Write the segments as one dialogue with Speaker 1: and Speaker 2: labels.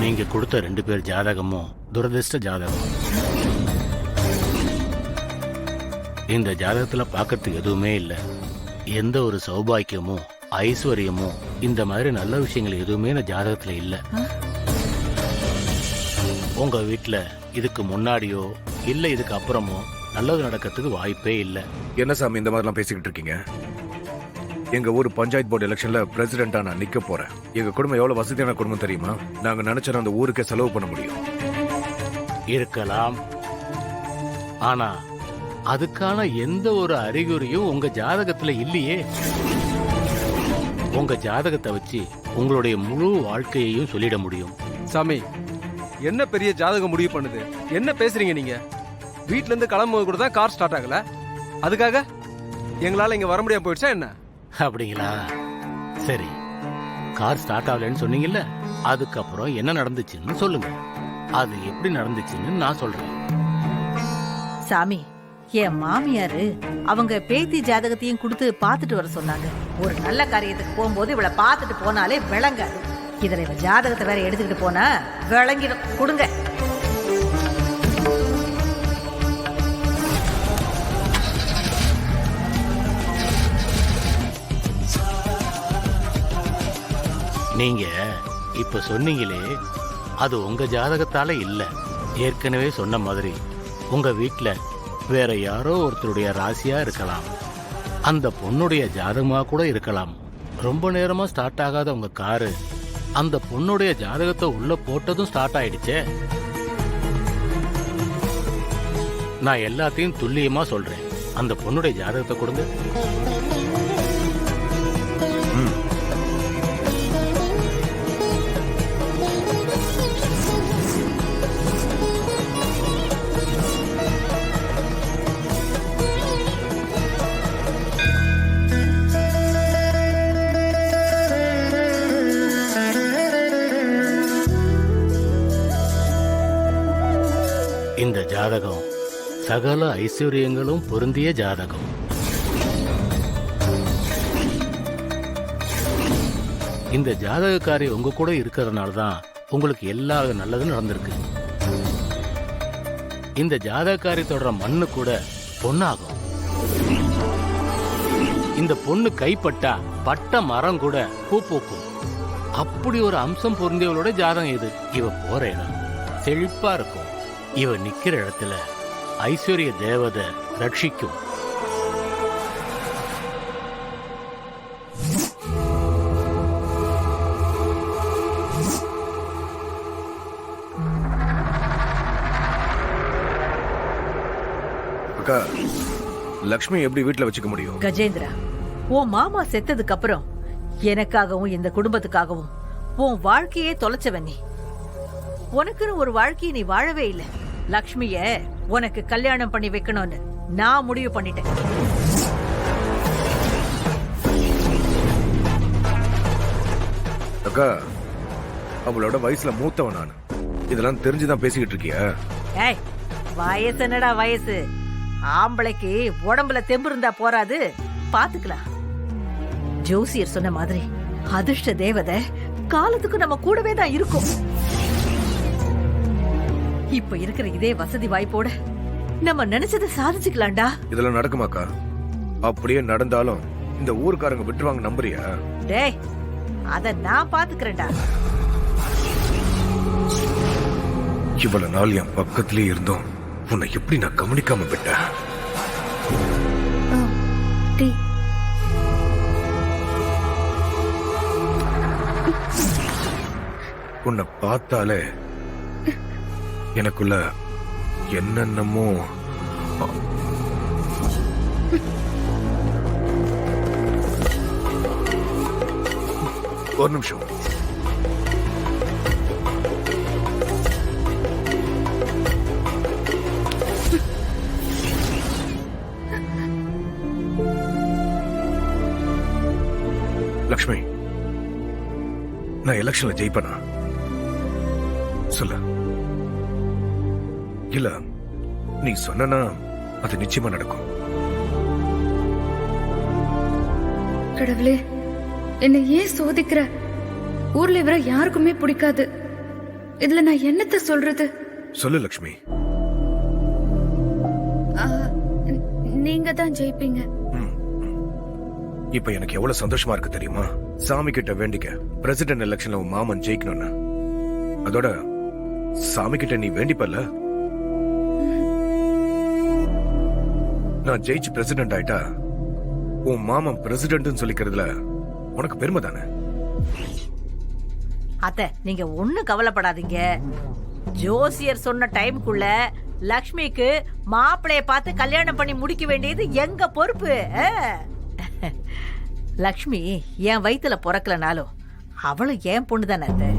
Speaker 1: நீங்க கொடுத்த 2 பேர் ஜாதகமும் துரதிர்ஷ்ட ஜாதகம். இந்த ஜாதகத்துல பார்க்கறதுக்கு எதுவுமே இல்லை. எந்த ஒரு சௌபாக்கியமோ ஐஸ்வர்யமோ இந்த மாதிரி நல்ல விஷயங்கள் எதுவுமே இந்த ஜாதகத்துல இல்ல. உங்க வீட்டுல இதுக்கு முன்னாடியோ இல்ல இதுக்கு அப்புறமோ நல்லது நடக்கிறதுக்கு வாய்ப்பே இல்ல.
Speaker 2: என்ன சாமி இந்த மாதிரிலாம் பேசிக்கிட்டு இருக்கீங்க? எங்க ஊர் பஞ்சாயத்து போர்டு எலெக்ஷன்ல பிரசிடென்டா நான் நிக்க போறேன். எங்க குடும்பம் எவ்வளவு வசதியான குடும்பம் தெரியுமா? நாங்க நினைச்சா அந்த ஊருக்கே செலவு பண்ண முடியும்.
Speaker 1: இருக்கலாம், ஆனா அதுக்கான எந்த ஒரு அறிகுறியும் உங்க ஜாதகத்துல இல்லையே. உங்க ஜாதகத்தை வச்சு உங்களுடைய முழு வாழ்க்கையையும் சொல்லிட முடியும்.
Speaker 3: சாமி, என்ன பெரிய ஜாதகம் முடிவு பண்ணுது? என்ன பேசுறீங்க நீங்க? வீட்ல இருந்து கிளம்பும்போது கூட தான் கார் ஸ்டார்ட் ஆகல, அதுக்காக எங்களால இங்க வர முடியாம போயிடுச்சா என்ன?
Speaker 1: அப்படிங்களா? சரி, கார் ஸ்டார்ட் ஆகலன்னு சொன்னீங்கல்ல, அதுக்கப்புறம் என்ன நடந்துச்சுன்னு சொல்லுங்க. அது எப்படி நடந்துச்சுன்னு நான் சொல்றேன்.
Speaker 4: சாமி, என் மாமியாரு அவங்க பேத்தி ஜாதகத்தையும் கொடுத்து பாத்துட்டு வர சொன்னாங்க. ஒரு நல்ல காரியத்துக்கு போகும்போது இவளை பாத்துட்டு போனாலே விளங்காது. இதுல இவ ஜாதகத்தை வேற எடுத்துக்கிட்டு போனா விளங்கிடும். கொடுங்க.
Speaker 1: நீங்க இப்ப சொன்னீங்களே, அது உங்க ஜாதகத்தால இல்ல. ஏற்கனவே சொன்ன மாதிரி உங்க வீட்டுல வேற யாரோ ஒருத்தருடைய ராசியா இருக்கலாம். அந்த பொண்ணுடைய ஜாதகமா கூட இருக்கலாம். ரொம்ப நேரமா ஸ்டார்ட் ஆகாத உங்க காரு அந்த பொண்ணுடைய ஜாதகத்தை உள்ள போட்டதும் ஸ்டார்ட் ஆயிடுச்சே. நான் எல்லாத்தையும் துல்லியமா சொல்றேன். அந்த பொண்ணுடைய ஜாதகத்தை கொடுங்க. இந்த ஜாதகம் சகல ஐஸ்வர்யங்களும் பொருந்திய ஜாதகம். இந்த ஜாதகக்காரி உங்க கூட இருக்கிறதுனால தான் உங்களுக்கு எல்லா நல்லதும் நடந்திருக்கு. இந்த ஜாதகக்காரி தொடர மண்ணு கூட பொண்ணாகும். இந்த பொண்ணு கைப்பட்டா பட்ட மரம் கூட பூ பூக்கும். அப்படி ஒரு அம்சம் பொருந்தியவளோட ஜாதகம் இது. இவ போற இடம் செழிப்பா இருக்கும். இவ நிக்கிற இடத்துல ஐஸ்வர்ய தேவதை ரட்சிக்கும்.
Speaker 2: அக்கா, லக்ஷ்மி எப்படி வீட்டுல வச்சுக்க முடியும்?
Speaker 4: கஜேந்திரா, உன் மாமா செத்ததுக்கு அப்புறம் எனக்காகவும் இந்த குடும்பத்துக்காகவும் உன் வாழ்க்கையே தொலைச்சவன் நீ. உனக்குன்னு ஒரு வாழ்க்கையை நீ வாழவே இல்லை. லக்ஷ்மிய உனக்கு கல்யாணம் பண்ணி வைக்கணும்னு நான் முடிவு பண்ணிட்டேன்.
Speaker 2: அக்கா, அவளோட வயசுல மூத்தவன் நான். இதெல்லாம் தெரிஞ்சுதான் பேசிக்கிட்டு இருக்கியா?
Speaker 4: ஏய், வயசு என்னடா வயசு? ஆம்பளைக்கு உடம்புல தெம்பு இருந்தா போறாது, பாத்துக்கலாம். ஜோசியர் சொன்ன மாதிரி அதிர்ஷ்ட தேவதை காலத்துக்கு நம்ம கூடவே தான் இருக்கும். இப்ப இருக்கிற இதே வசதி வாய்ப்போட நம்ம நினைச்சதை சாதிச்சுக்கலாம்டா.
Speaker 2: இதெல்லாம் நடக்குமாக்கா? அப்படியே நடந்தாலும் இந்த ஊர்க்காரங்க விட்டுருவாங்க நம்புறியா?
Speaker 4: டேய், அத நான் பாத்துக்கிறேன்டா.
Speaker 2: இவ்வளவு நாள் என் பக்கத்திலே இருந்தோம், உன்னை எப்படி நான் கவனிக்காம விட்டேன்? உன்னை பார்த்தாலே எனக்குள்ள என்னென்னமோ. ஒரு நிமிஷம். லக்ஷ்மி, நான் எலெக்ஷன்ல ஜெயிப்பனா? சொல்ல. இல்ல, நீ சொன்னா அது நிச்சயமா நடக்கும்.
Speaker 5: கடவுளே, என்னை ஏன் சோதிக்கிற? ஊர்ல இவரை யாருக்குமே பிடிக்காது. இதுல நான் என்னத்த சொல்றது?
Speaker 2: சொல்லு லக்ஷ்மி.
Speaker 5: ஆ, நீங்க தான் ஜெயிப்பீங்க.
Speaker 2: இப்ப எனக்கு எவ்வளவு சந்தோஷமா இருக்கு தெரியுமா? சாமி கிட்ட வேண்டிக்க பிரசிடென்ட் எலெக்ஷன்ல உன் மாமன் ஜெயிக்கணும்னு. அதோட சாமி கிட்ட நீ வேண்டிப்பல்ல, நான் ஜெயிச்சு பிரசிடென்ட் ஆயிட்டா உன் மாமன் பிரசிடென்ட்னு சொல்லிக்கிறதுல உனக்கு பெருமை தானே?
Speaker 4: அத்தை, நீங்க ஒண்ணும் கவலைப்படாதீங்க. ஜோசியர் சொன்ன டைமுக்குள்ள லக்ஷ்மிக்கு மாப்பிளைய பார்த்து கல்யாணம் பண்ணி முடிக்க வேண்டியது எங்க பொறுப்பு. லக்ஷ்மி என் வயித்துல பிறக்கலனாலும் அவளும் என் பொண்ணு தானே அத்தை.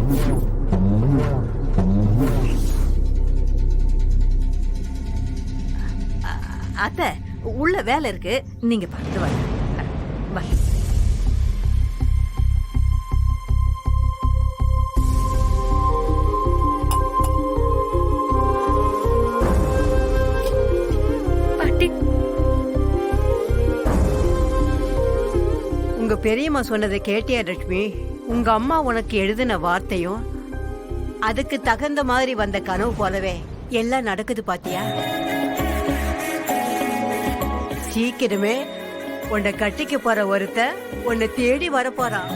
Speaker 4: அத்தை, உள்ள வேலை இருக்கு, நீங்க பார்த்து வாங்க. வா.
Speaker 5: பாட்டி,
Speaker 6: உங்க பெரியம்மா சொன்னதை கேட்டியா லட்சுமி? உங்க அம்மா உனக்கு எழுதின வார்த்தையும் அதுக்கு தகுந்த மாதிரி வந்த கனவு போலவே எல்லாம் நடக்குது பாத்தியா? சீக்கிரமே உன்னை கட்டிக்க போற ஒருத்த உன்னை தேடி வரப்போறான்.